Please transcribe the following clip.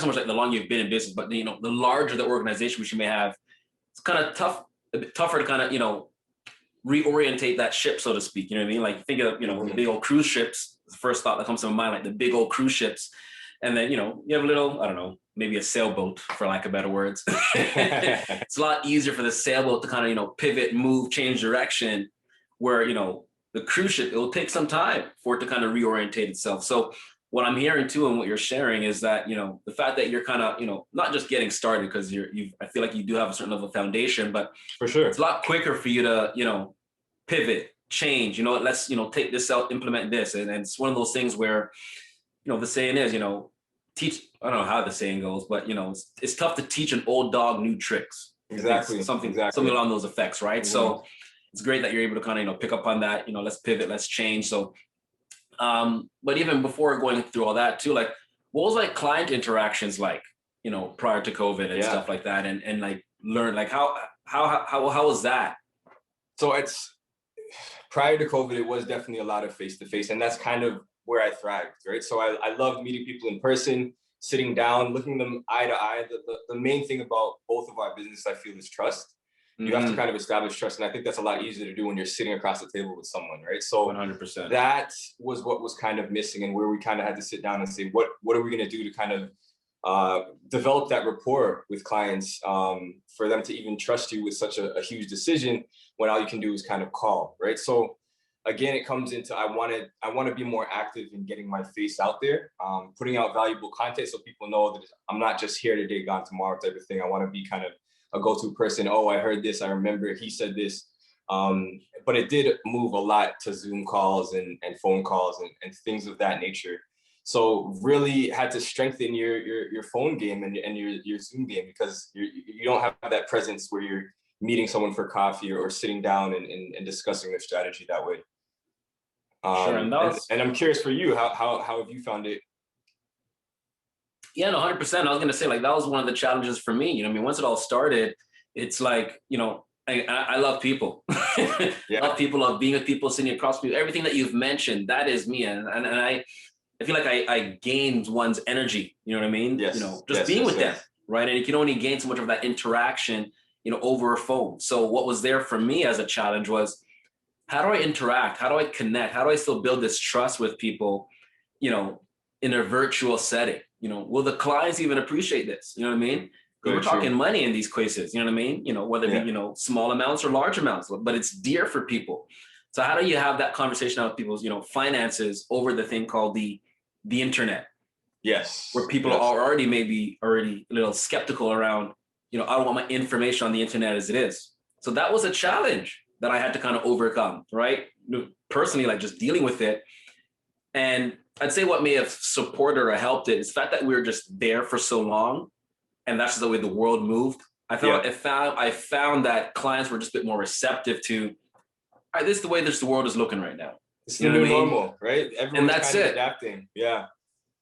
so much like the longer you've been in business, but the larger the organization which you may have, it's kind of tough, a bit tougher to kind of, reorientate that ship, so to speak. You know what I mean? Like think of, the big old cruise ships. The first thought that comes to my mind, like the big old cruise ships. And then, you have a little, I don't know, maybe a sailboat, for lack of better words. It's a lot easier for the sailboat to kind of, pivot, move, change direction, where, the cruise ship, it'll take some time for it to kind of reorientate itself. So what I'm hearing too, and what you're sharing is that, the fact that you're kind of, not just getting started, because I feel like you do have a certain level of foundation, but For sure. it's a lot quicker for you to, pivot, change, let's, take this out, implement this. And it's one of those things where, the saying is, teach, I don't know how the saying goes, but, it's tough to teach an old dog new tricks. Exactly. Something along those effects, right? Mm-hmm. So it's great that you're able to kind of, pick up on that, let's pivot, let's change. So, but even before going through all that too, like what was like client interactions like, prior to COVID and stuff like that, and like learn, like how was that? So it's prior to COVID, it was definitely a lot of face-to-face, and that's kind of where I thrived, right? So I loved meeting people in person, sitting down, looking them eye to eye. The main thing about both of our business, I feel, is trust. You have to kind of establish trust. And I think that's a lot easier to do when you're sitting across the table with someone, right? So 100%. That was what was kind of missing, and where we kind of had to sit down and say, what are we going to do to kind of develop that rapport with clients, for them to even trust you with such a huge decision, when all you can do is kind of call, right? So again, it comes into, I want to be more active in getting my face out there, putting out valuable content so people know that I'm not just here today, gone tomorrow type of thing. I want to be kind of a go-to person. Oh, I heard this, I remember he said this. But it did move a lot to Zoom calls and phone calls and things of that nature. So really had to strengthen your phone game and your Zoom game, because you don't have that presence where you're meeting someone for coffee or sitting down and discussing their strategy that way. Sure, and I'm curious for you, how have you found it? Yeah, no, 100%. I was gonna say, like, that was one of the challenges for me. Once it all started, it's like, I love people. Love people, love being with people, sitting across from you. Everything that you've mentioned, that is me. And I feel like I gained one's energy. You know what I mean? Yes. Just being with them, right? And you can only gain so much of that interaction, over a phone. So what was there for me as a challenge was, how do I interact? How do I connect? How do I still build this trust with people, in a virtual setting? Will the clients even appreciate this? You know what I mean? Because we're talking money in these cases, you know what I mean? Whether it be, small amounts or large amounts, but it's dear for people. So how do you have that conversation with people's, finances over the thing called the internet? Yes. Where people are already a little skeptical around, I don't want my information on the internet as it is. So that was a challenge that I had to kind of overcome, right? Personally, like just dealing with it. And I'd say what may have supported or helped it is the fact that we were just there for so long, and that's the way the world moved. I found that clients were just a bit more receptive to, all right, this is the way the world is looking right now. It's the new normal, right? Everyone's and that's kind of it. adapting. Yeah.